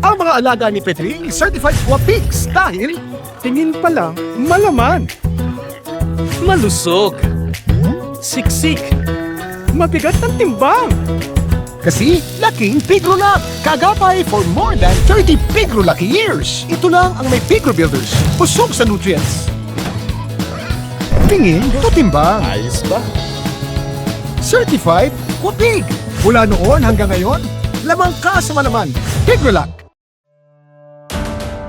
Ang mga alaga ni Petri, certified Wapigs dahil Tingin pa lang, malaman. Malusog. Siksik. Mabigat ng timbang. kasi laking Pigrolac. Kagapay for more than 30 Pigrolac years. Ito lang ang may Pigro Builders. Busog sa nutrients. Tingin, tutimbang. Ayos ba? Certified Wapig. Mula noon hanggang ngayon, lamang ka sa malaman. Pigrolac.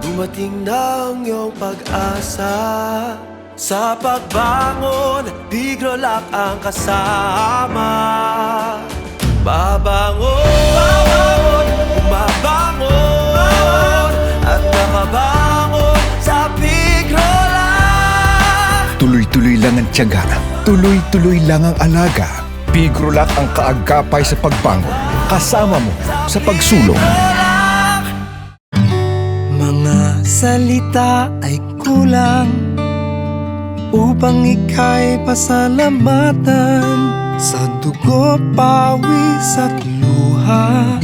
Dumating na ang iyong pag-asa. Sa pagbangon, Pigrolac ang kasama. Babangon, bumabangon, at nakabangon sa Pigrolac. Tuloy-tuloy lang ang tiyaga, tuloy-tuloy lang ang alaga. Pigrolac ang kaagapay sa pagbangon, kasama mo sa pagsulong. Mga salita ay kulang upang ika'y pasalamatan sa dugo, pawis at luha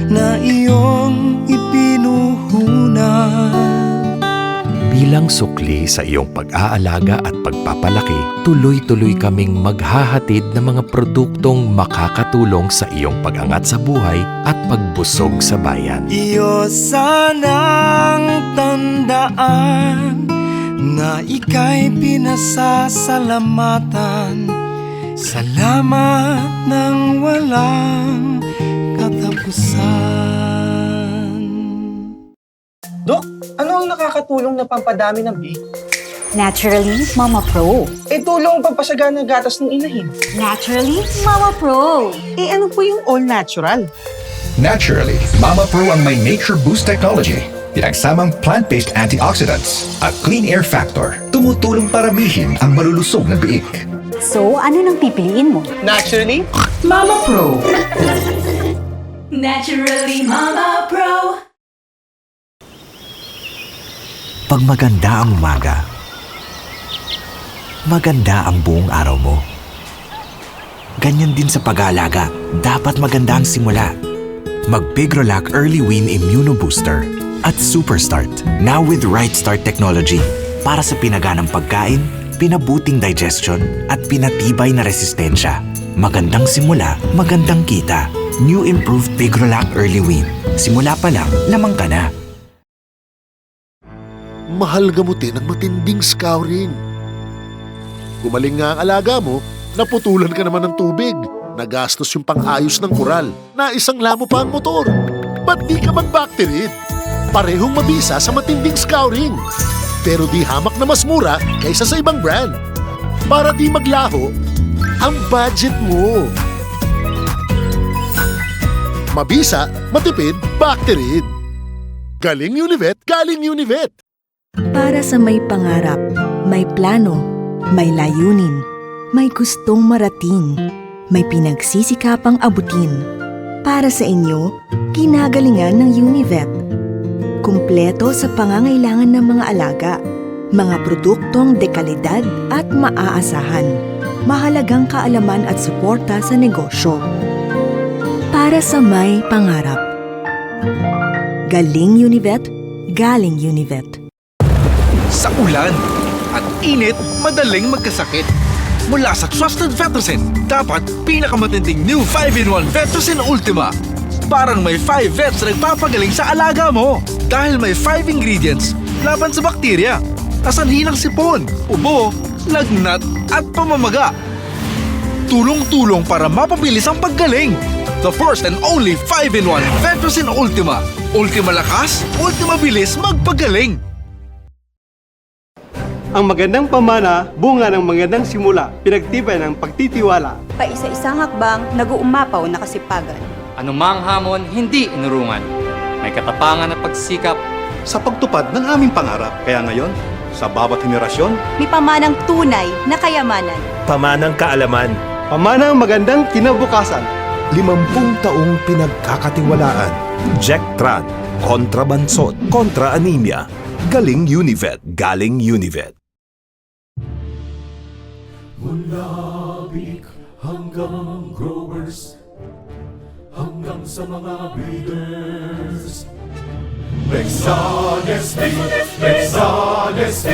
na iyong ibinuhunan. Bilang sukli sa iyong pag-aalaga at pagpapalaki, tuloy-tuloy kaming maghahatid ng mga produktong makakatulong sa iyong pag-angat sa buhay at pagbusog sa bayan. Iyo sanang tandaan na ika'y pinasasalamatan. Salamat ng walang katapusan. Dok, ano ang nakakatulong na pampadami ng biik? Naturally, Mama Pro. Tulong pampasagan ng gatas ng inahin. Naturally, Mama Pro. Ano po yung all natural? Naturally, Mama Pro ang may Nature Boost Technology. Pinagsamang plant-based antioxidants at clean air factor. Tumutulong paramihin ang malulusog na biik. So, ano nang pipiliin mo? Naturally? Mama Pro. Naturally Mama Pro. Pag maganda ang umaga, maganda ang buong araw mo. Ganyan din sa pag-aalaga, dapat maganda ang simula. Mag-Pigrolac Early Win Immuno Booster at Superstart, now with Right Start technology para sa pinaganang pagkain, pinabuting digestion at pinatibay na resistensya. Magandang simula, magandang kita. New Improved Pigrolac Early Win. Simula pa lang, lamang ka na. Mahal gamutin ang matinding scouring. Gumaling nga ang alaga mo, naputulan ka naman ng tubig. Nagastos yung pang-ayos ng kural. Naisangla mo pa ang motor. Ba't di ka mag-Bacterid? Parehong mabisa sa matinding scouring. Pero di hamak na mas mura kaysa sa ibang brand. Para di maglaho ang budget mo. Mabisa, matipid, Bacterid. Galing Univet, galing Univet. Para sa may pangarap, may plano, may layunin, may gustong marating, may pinagsisikapang abutin. Para sa inyo, kinagalingan ng Univet. Kumpleto sa pangangailangan ng mga alaga, mga produktong dekalidad at maaasahan. Mahalagang kaalaman at suporta sa negosyo. Para sa may pangarap. Galing Univet, galing Univet. Sa ulan at init, madaling magkasakit. Mula sa Trusted Vetrosin, dapat pinakamatinding new 5-in-1 Vetrosin Ultima. Parang may 5 vets na nagpapagaling sa alaga mo. Dahil may 5 ingredients laban sa bakterya, asanhi ng sipon, ubo, lagnat at pamamaga. Tulong-tulong para mapabilis ang paggaling. The first and only 5-in-1 Vetrosin Ultima. Ultima lakas, ultima bilis magpagaling. Ang magandang pamana, bunga ng magandang simula, pinagtibay ng pagtitiwala. Paisa-isang hakbang, nag-uumapaw na kasipagan. Anumang hamon, hindi inurungan. May katapangan at pagsikap sa pagtupad ng aming pangarap. Kaya ngayon, sa bawat henerasyon, may pamanang tunay na kayamanan. Pamanang kaalaman. Pamanang magandang kinabukasan. 50 taong pinagkakatiwalaan. Jack Tran, kontra bansot, kontra anemia. Galing Univet, galing Univet. Mula big hanggang growers, hanggang sa mga breeders, Lexan SP, Lexan SP,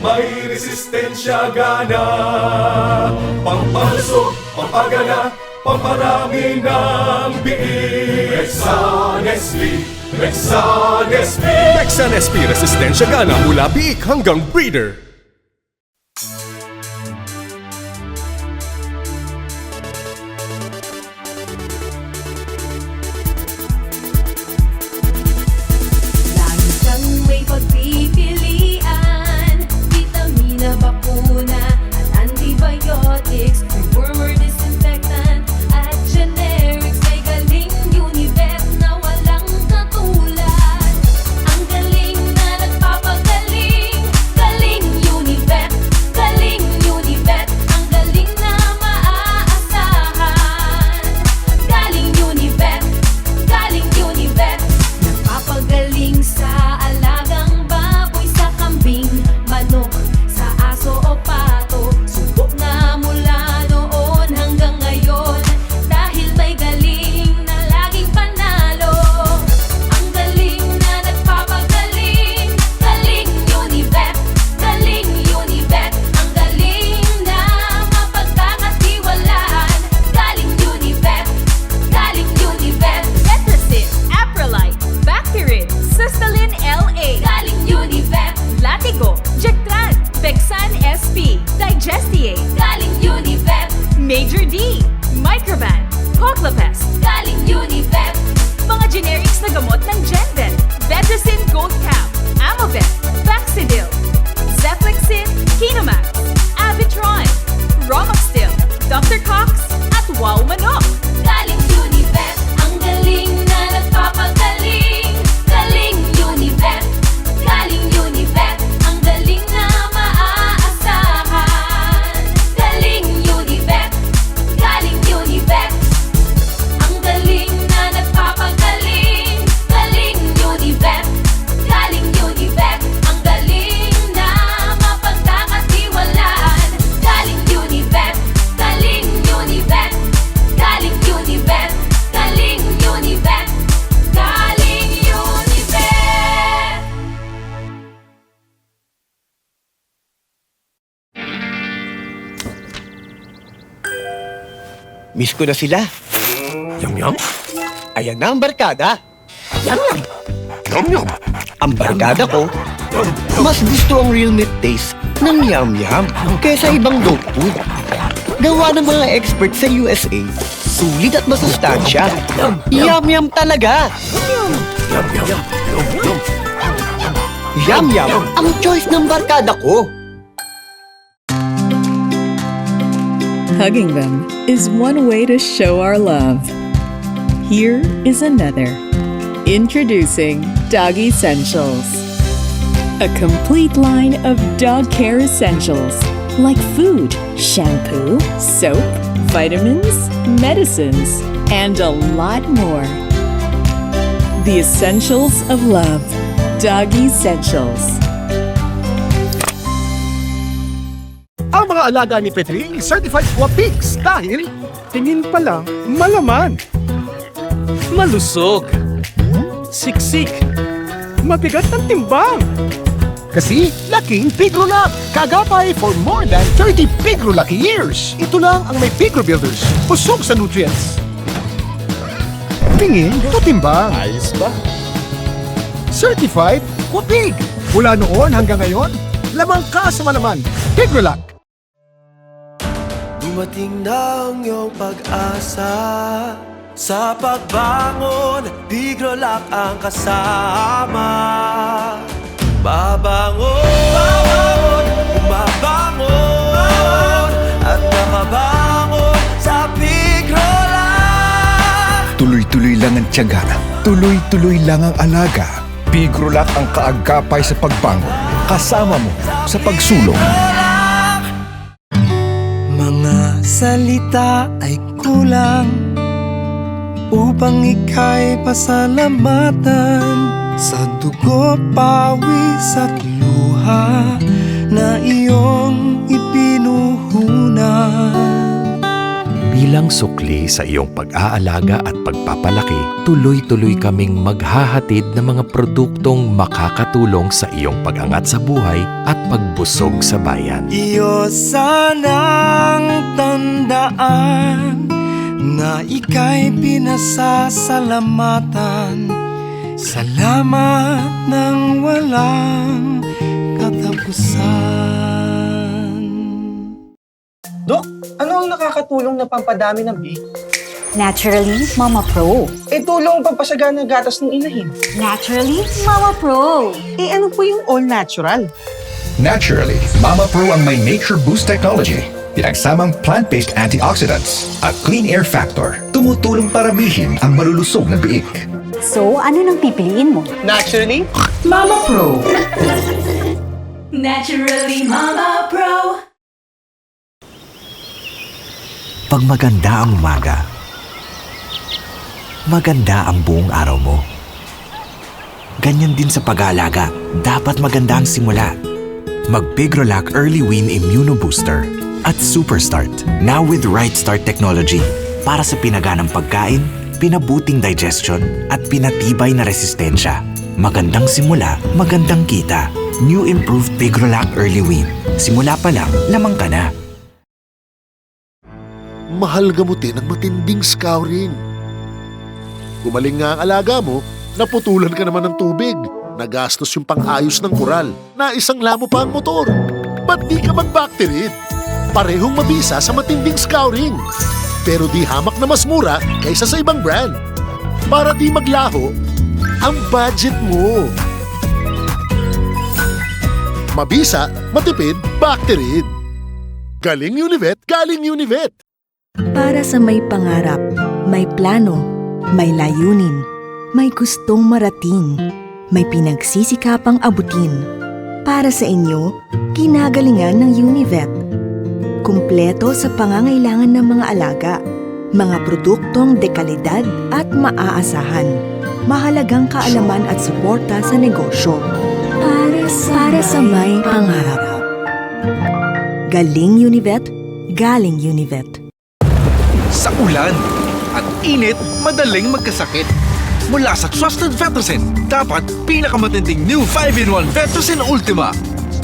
may resistensya gana. Pampalusog, pampagana, pamparami ng biig. Lexan SP, Lexan SP. Lexan SP Resistensya Gana mula biik hanggang breeder. Lagi kang may pagpipilian, vitamina, bakuna, at antibiotics, worm or disinfectant, at generics. May galing Univet na walang katulad. Ang galing na nagpapagaling, galing Univet, galing Univet. Ang galing na maaasahan, galing Univet, galing Univet. Nagpapagaling sa alagang baboy, sa kambing, manok, sa aso o pato. Subok na mula noon hanggang ngayon, dahil may galing na laging panalo. Ang galing na nagpapagaling, galing Univet, galing Univet. Ang galing na mapagkakatiwalaan, galing Univet, galing Univet. Tetrasin, Aprolite, Bacterin, Cystalin LA, galing Univet. Latigo, Jectran, Bexan SP, Digestiate, galing Univet. Major D, Microban, Coclopest, galing Univet. Mga generics na gamot ng Genvet, Bedrocin Gold Cap, Amovet, Baxidil, Zeflexin, Kinomax, Avitron, Romoxtil, Dr. Cox, at Wow Manok. Galing Univet, ang galing na nagpapagaling, galing Univet, galing Univet. Ang galing na maaasahan, galing Univet, galing Univet. Ang galing na nagpapagaling, galing Univet, galing Univet. Ang galing na mapagkakatiwalaan, galing Univet, galing Univet, galing Univet, galing Univet, galing Univet. Miss ko na sila. Yum yum. Ayan na ang barkada. Yum yum. Yum yum. Ang barkada ko, mas gusto ang real meat taste ng Yum Yum kaysa ibang dog food. Gawa ng mga expert sa USA, sulit at masustansya. Yum Yum talaga! Yum yum. Yum yum. Yum Yum ang choice ng barkada ko. Hugging them is one way to show our love. Here is another. Introducing Dog Essentials. A complete line of dog care essentials like food, shampoo, soap, vitamins, medicines, and a lot more. The Essentials of Love. Dog Essentials. Ang mga alaga ni Petri certified Wapigs dahil Tingin pa lang, malaman. Malusog. Siksik. Mabigat ng timbang. kasi laking Pigrolac. Kagapay for more than 30 Pigro Lucky years. Ito lang ang may Pigro Builders. Busog sa nutrients. Tingin, tutimbang. Ayos ba? Certified Wapig. Mula noon hanggang ngayon, lamang ka sa malaman. Pigrolac. Dumating na ang iyong pag-asa. Sa pagbangon, Pigrolac ang kasama. Babangon, bumabangon, at nakabangon sa Pigrolac. Tuloy-tuloy lang ang tiyaga, tuloy-tuloy lang ang alaga. Pigrolac ang kaagapay sa pagbangon, kasama mo sa pagsulong. Mga salita ay kulang upang ika'y pasalamatan sa dugo, pawis at luha na iyong ipinuhunan. Bilang sukli sa iyong pag-aalaga at pagpapalaki, tuloy-tuloy kaming maghahatid ng mga produktong makakatulong sa iyong pag-angat sa buhay at pagbusog sa bayan. Iyo sanang tandaan na ika'y pinasasalamatan. Salamat ng walang katapusan. Dok, ano ang nakakatulong na pampadami ng biik? Naturally, Mama Pro. Tulong pampasagana ng gatas ng inahin. Naturally, Mama Pro. Ano po yung all natural? Naturally, Mama Pro ang may Nature Boost technology. Pinagsamang plant-based antioxidants at clean air factor. Tumutulong paramihin ang malulusog na biik. So, ano nang pipiliin mo? Naturally, Mama Pro. Naturally Mama Pro. Pag maganda ang umaga, maganda ang buong araw mo. Ganyan din sa pag-aalaga, dapat maganda ang simula. Mag-Pigrolac Early Win Immuno Booster at Superstart, now with Right Start technology para sa pinaganang pagkain, pinabuting digestion at pinatibay na resistensya. Magandang simula, magandang kita. New Improved Pigrolac Early Win. Simula pa lang, lamang ka na. Mahal gamutin ang matinding scouring. Gumaling nga ang alaga mo, naputulan ka naman ng tubig. Nagastos yung pang-ayos ng kural. Naisangla mo pa ang motor. Ba't di ka mag-bacterid? Parehong mabisa sa matinding scouring. Pero di hamak na mas mura kaysa sa ibang brand. Para di maglaho ang budget mo. Mabisa, matipid, bacterid. Galing Univet, galing Univet. Para sa may pangarap, may plano, may layunin, may gustong marating, may pinagsisikapang abutin. Para sa inyo, kinagalingan ng Univet. Kumpleto sa pangangailangan ng mga alaga, mga produktong dekalidad at maaasahan. Mahalagang kaalaman at suporta sa negosyo. Para sa may pangarap. Galing Univet, galing Univet. Sa ulan at init, madaling magkasakit. Mula sa Trusted Vetericen, dapat pinakamatinding new 5-in-1 Vetericen Ultima.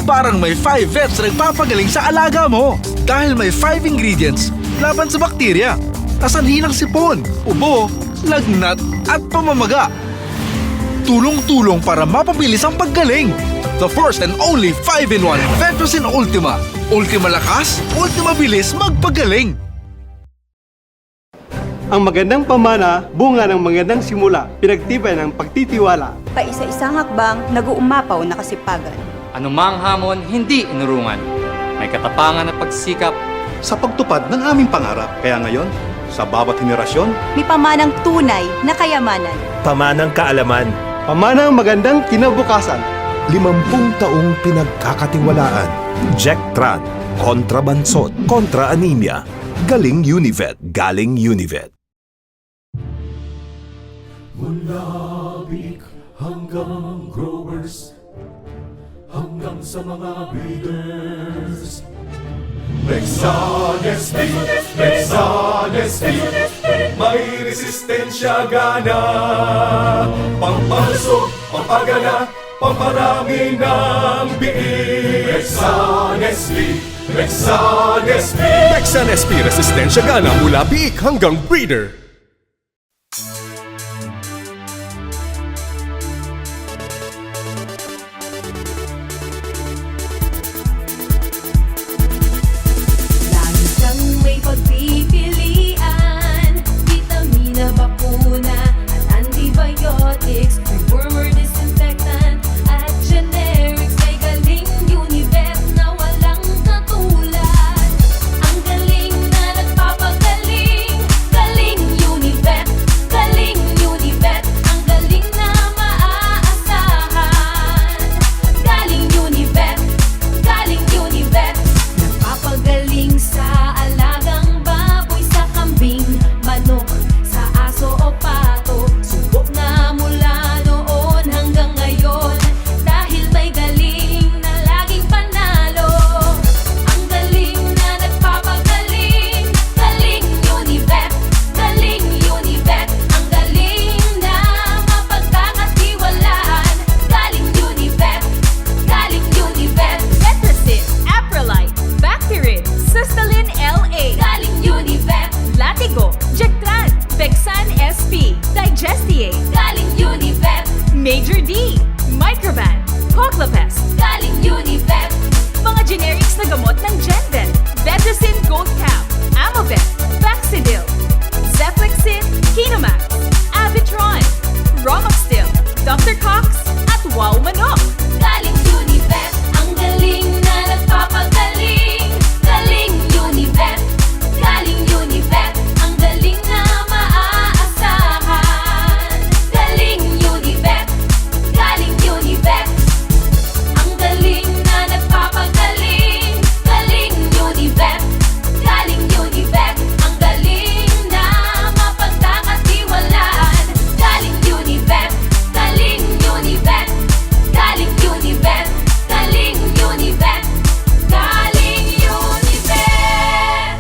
Parang may 5 vets na nagpapagaling sa alaga mo. Dahil may 5 ingredients laban sa bakterya, asanhi ng sipon, ubo, lagnat at pamamaga. Tulong-tulong para mapabilis ang paggaling. The first and only 5-in-1 Vetericen Ultima. Ultima lakas, ultima bilis magpagaling. Ang magandang pamana, bunga ng magandang simula, pinagtibay ng pagtitiwala. Paisa-isang hakbang, nag-uumapaw na kasipagan. Anumang hamon, hindi inurungan. May katapangan at pagsikap Sa pagtupad ng aming pangarap. Kaya ngayon, sa bawat henerasyon, May pamanang tunay na kayamanan. Pamanang kaalaman. Pamanang magandang kinabukasan. 50 taong pinagkakatiwalaan. Jack Tran, kontra bansot, kontra anemia. Galing Univet, galing Univet. Mula big hanggang growers, hanggang sa mga breeders. Lexan SP, Lexan SP, may resistensya gana. Pampasok, pampagana, pamparami ng biik. Lexan SP, Lexan SP. Lexan SP Resistensya Gana mula biik hanggang breeder. Lagi kang may pagpipilian, vitamina, bakuna at antibiotics, worm or disinfectant at generics. May galing Univet na walang katulad. Ang galing na nagpapagaling, galing Major D, Microban, Coclopest, Galing Univet. mga generics na gamot ng Genvet, Betacin Gold Cap, Amovet, Baxidil, Zeflexin, Kinomax, Avitron, Romoxtil, Dr. Cox, at Wow Manok. Galing Univet, ang galing na nagpapagaling. Galing Univet, galing Univet, ang galing na maaasahan. Galing Univet, galing Univet, ang galing na nagpapagaling. Galing Univet, galing Univet, ang galing na mapagkakatiwalaan. Galing Univet, galing Univet, galing Univet, galing Univet, galing Univet.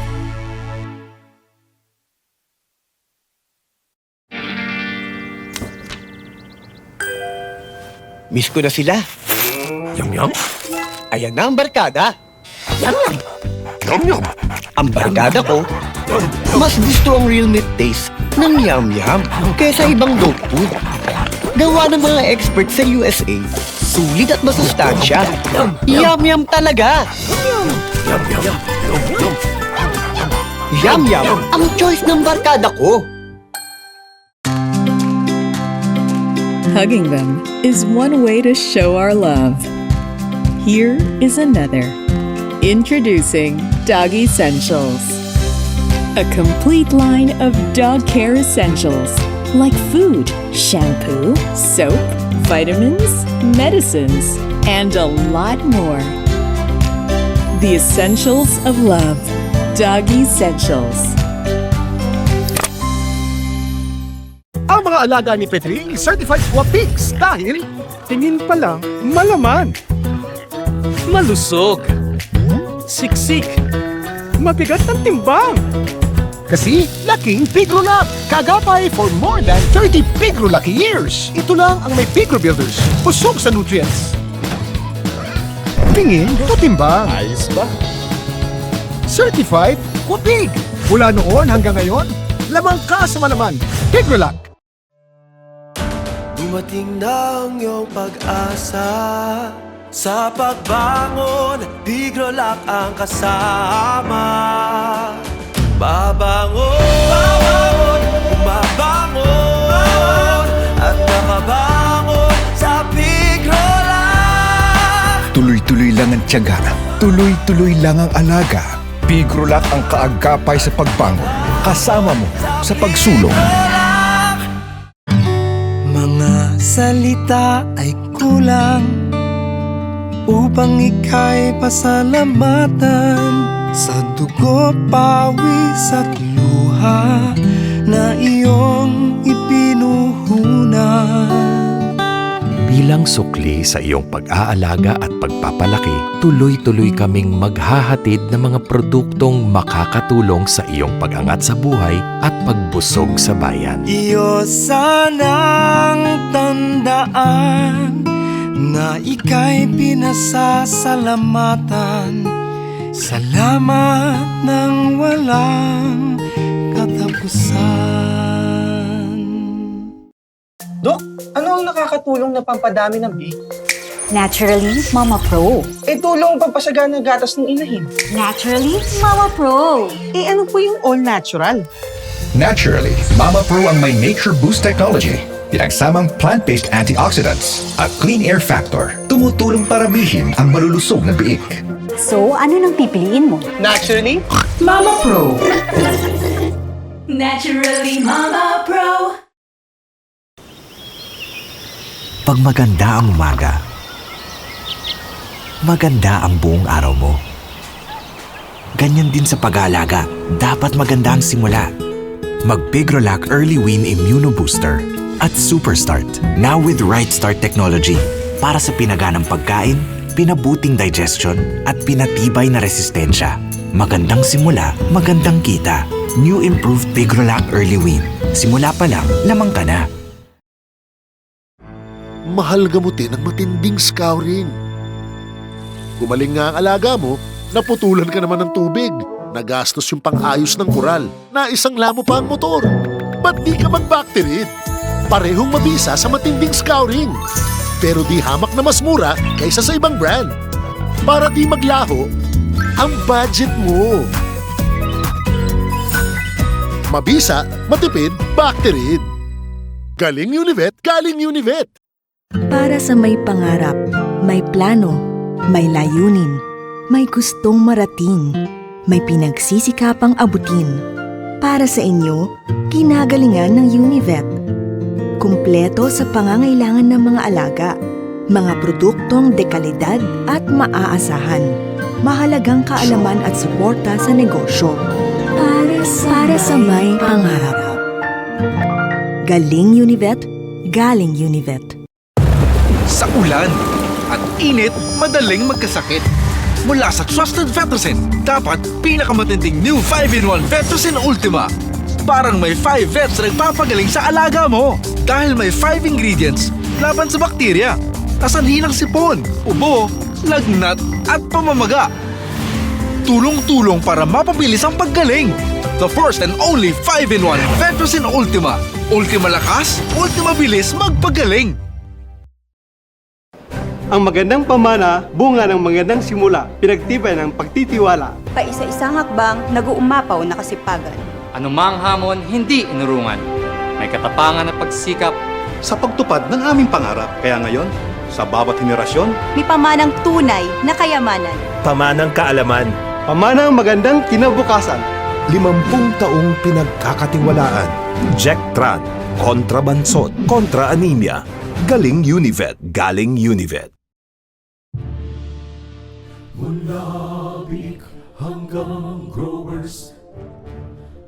Miss ko na sila. Yum-yum. Ayan na ang barkada. Yum-yum. Yum-yum. Ang barkada ko, mas gusto ang real meat taste ng yum-yum kaysa ibang dog food. Gawa ng mga expert sa USA, sulit at masustansya. Yum-yum talaga. Yum-yum. Yum-yum. Yum-yum ang choice ng barkada ko. Hugging them is one way to show our love. Here is another. Introducing Dog Essentials. A complete line of dog care essentials like food, shampoo, soap, vitamins, medicines, and a lot more. The essentials of love. Dog Essentials. Ang mga alaga ni Petri certified Wapigs dahil Tingin pa lang, malaman. Malusog. Siksik. Mabigat ng timbang. kasi laking Pigrolac. Kagapay for more than 30 Pigro Lucky years. Ito lang ang may Pigro Builders. Busog sa nutrients. Tingin, tutimbang. Ayos ba? Certified Wapig. Mula noon hanggang ngayon, lamang ka sa malaman. Pigrolac. Dumating na ang iyong pag-asa. Sa pagbangon, Pigrolac ang kasama. Babangon, bumabangon, at nakabangon sa Pigrolac. Tuloy-tuloy lang ang tiyaga, tuloy-tuloy lang ang alaga. Pigrolac ang kaagapay sa pagbangon, kasama mo sa pagsulong. Mga salita ay kulang upang ika'y pasalamatan sa dugo, pawis at luha na iyong ipinuhunan. Bilang sukli sa iyong pag-aalaga at pagpapalaki, tuloy-tuloy kaming maghahatid ng mga produktong makakatulong sa iyong pag-angat sa buhay at pagbusog sa bayan. Iyo sanang tandaan na ika'y pinasasalamatan. Salamat ng walang katapusan. Dok, ano ang nakakatulong na pampadami ng biik? Naturally, Mama Pro. Tulong pampasagana ng gatas ng inahin. Naturally, Mama Pro. Ano po yung all natural? Naturally, Mama Pro ang may Nature Boost technology. Pinagsamang plant-based antioxidants at clean air factor. Tumutulong paramihin ang malulusog na biik. So, ano nang pipiliin mo? Naturally, Mama Pro. Naturally Mama Pro. Pag maganda ang umaga, maganda ang buong araw mo. Ganyan din sa pag-aalaga, dapat maganda ang simula. Mag-Pigrolac Early Win Immuno Booster at Superstart, now with Right Start technology para sa pinaganang pagkain, pinabuting digestion at pinatibay na resistensya. Magandang simula, magandang kita. New Improved Pigrolac Early Win. Simula pa lang, lamang ka na. Mahal gamutin ang matinding scouring. Gumaling nga ang alaga mo, naputulan ka naman ng tubig. Nagastos yung pang-ayos ng kural. Naisang lamo pa ang motor. Ba't di ka mag-bacterid? Parehong mabisa sa matinding scouring. Pero di hamak na mas mura kaysa sa ibang brand. Para di maglaho ang budget mo. Mabisa, matipid, Bacterid. Galing Univet, galing Univet. Para sa may pangarap, may plano, may layunin, may gustong marating, may pinagsisikapang abutin. Para sa inyo, kinagalingan ng Univet. Kumpleto sa pangangailangan ng mga alaga, mga produktong dekalidad at maaasahan. Mahalagang kaalaman at suporta sa negosyo. Para sa may pangarap. Galing Univet, galing Univet. Sa ulan at init, madaling magkasakit. Mula sa Trusted Vetericyn, dapat pinakamatinding new 5-in-1 Vetericyn Ultima. Parang may 5 vets na nagpapagaling sa alaga mo. Dahil may 5 ingredients laban sa bakterya, kasanhi ng sipon, ubo, lagnat at pamamaga. Tulong-tulong para mapabilis ang paggaling. The first and only 5-in-1 Vetericyn Ultima. Ultima lakas, ultima bilis magpagaling. Ang magandang pamana, bunga ng magandang simula, pinagtibay ng pagtitiwala. Paisa-isang hakbang, nag-uumapaw na kasipagan. Anumang hamon, hindi inurungan. May katapangan at pagsikap. Sa pagtupad ng aming pangarap. Kaya ngayon, sa bawat henerasyon, May pamanang tunay na kayamanan. Pamanang kaalaman. Pamanang magandang kinabukasan. 50 taong pinagkakatiwalaan. Jack Tran, kontra bansot, kontra anemia. Galing Univet, galing Univet. Mula big hanggang growers,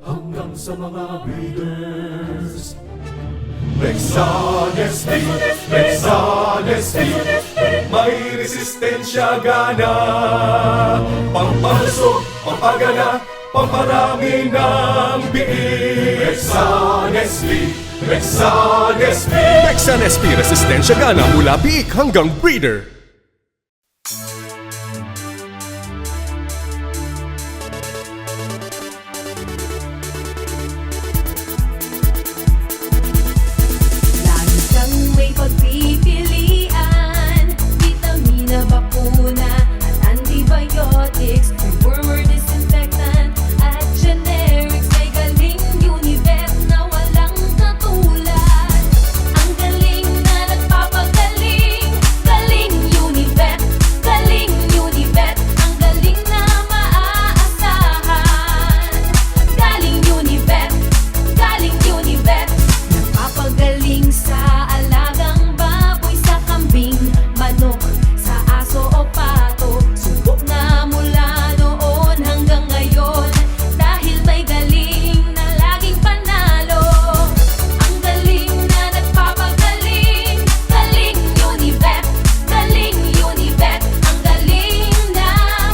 hanggang sa mga breeders. Rexan SP, Rexan SP, may resistensya gana. Pampalusog, pampagana, pamparami ng biik. Rexan SP, Rexan SP. Rexan SP Resistensya Gana mula biik hanggang breeder. Lagi kang may pagpipilian, vitamina, bakuna at antibiotics, worm or disinfectant at generics. May galing Univet na walang katulad. Ang galing na nagpapagaling, galing Univet, galing Univet. Ang galing na maaasahan, galing Univet, galing Univet. Nagpapagaling sa alagang baboy, sa kambing, manok, sa aso o pato. Subok na mula noon hanggang ngayon, dahil may galing na laging panalo. Ang galing na nagpapagaling, galing Univet, galing Univet. Ang galing na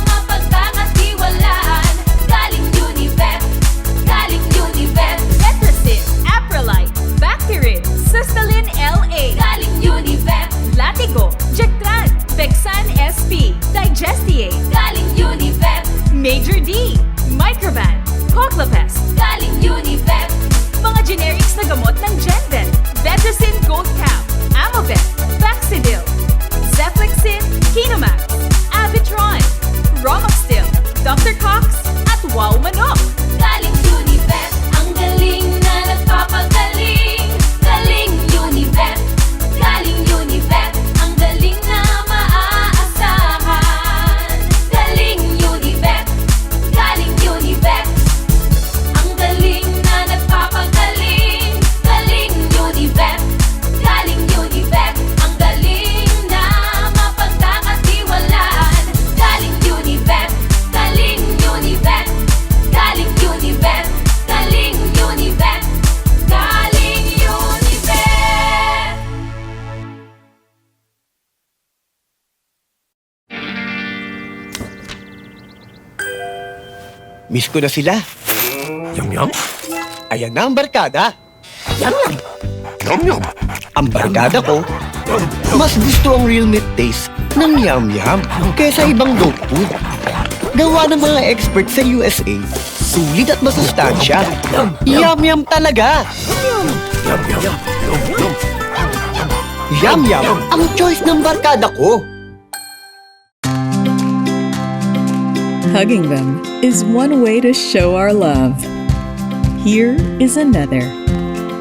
mapagkakatiwalaan, galing Univet, galing Univet. Vetericyn, Aprolite, Bacterid, Cystalin LA, Galing Univet, Latigo, Jectran, Vexan SP, Digestiate, galing Univet, Major D, Microban, Coclopest, galing Univet, mga generics na gamot ng Genven, Vetericyn Gold Cap, Amovet, Baxidil, Zeflexin, Kinomax, Avitron, Romoxtil, Dr. Cox, at Wow Manok. galing Univet. Ang galing na nagpapagaling, galing Univet, galing Univet. Ang galing na maaasahan, galing Univet, galing Univet. Ang galing na nagpapagaling, galing Univet, galing Univet. Ang galing na mapagkakatiwalaan, galing Univet, galing Univet, galing Univet, galing Univet, galing Univet. Miss ko na sila. Yum yum. Ayan na ang barkada. Yum yum. Yum yum. Ang barkada ko, mas gusto ang real meat taste ng Yum Yum kaysa ibang dog food. Gawa ng mga expert sa USA, sulit at masustansya. Yum Yum talaga. Yum yum. Yum Yum, ang choice ng barkada ko. Hugging them is one way to show our love. Here is another.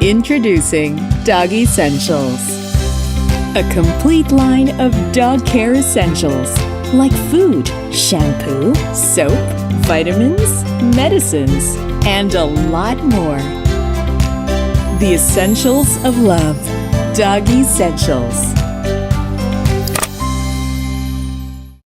Introducing Dog Essentials. A complete line of dog care essentials like food, shampoo, soap, vitamins, medicines, and a lot more. The essentials of love. Dog Essentials.